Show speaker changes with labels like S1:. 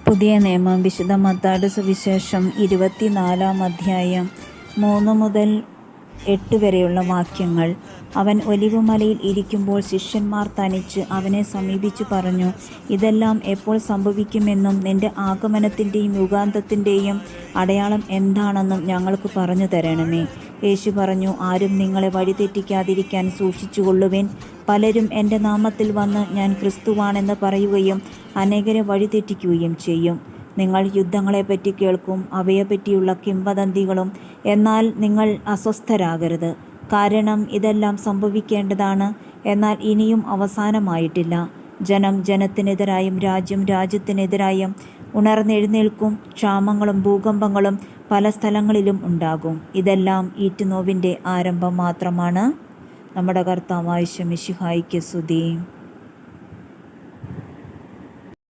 S1: പുതിയ നിയമം വിശുദ്ധ മത്തായിയുടെ സുവിശേഷം 24-ാം അധ്യായം 3 മുതൽ 8 വരെയുള്ള വാക്യങ്ങൾ. അവൻ ഒലിവുമലയിൽ ഇരിക്കുമ്പോൾ ശിഷ്യന്മാർ തനിച്ച് അവനെ സമീപിച്ചു പറഞ്ഞു, ഇതെല്ലാം എപ്പോൾ സംഭവിക്കുമെന്നും നിന്റെ ആഗമനത്തിൻ്റെയും യുഗാന്തത്തിൻ്റെയും അടയാളം എന്താണെന്നും ഞങ്ങൾക്ക് പറഞ്ഞു തരണമേ. യേശു പറഞ്ഞു, ആരും നിങ്ങളെ വഴിതെറ്റിക്കാതിരിക്കാൻ സൂക്ഷിച്ചുകൊള്ളുവിൻ. പലരും എൻ്റെ നാമത്തിൽ വന്ന് ഞാൻ ക്രിസ്തുവാണെന്ന് പറയുകയും അനേകരെ വഴിതെറ്റിക്കുകയും ചെയ്യും. നിങ്ങൾ യുദ്ധങ്ങളെപ്പറ്റി കേൾക്കും, അവയെപ്പറ്റിയുള്ള കിംവദന്തികളും. എന്നാൽ നിങ്ങൾ അസ്വസ്ഥരാകരുത്, കാരണം ഇതെല്ലാം സംഭവിക്കേണ്ടതാണ്, എന്നാൽ ഇനിയും അവസാനമായിട്ടില്ല. ജനം ജനത്തിനെതിരായും രാജ്യം രാജ്യത്തിനെതിരായും ഉണർന്നെഴുന്നേൽക്കും. ക്ഷാമങ്ങളും ഭൂകമ്പങ്ങളും പല സ്ഥലങ്ങളിലും ഉണ്ടാകും. ഇതെല്ലാം ഈറ്റുനോവിൻ്റെ ആരംഭം മാത്രമാണ്. നമ്മുടെ കർത്താവായ മിശിഹായ്ക്ക് സ്തുതി.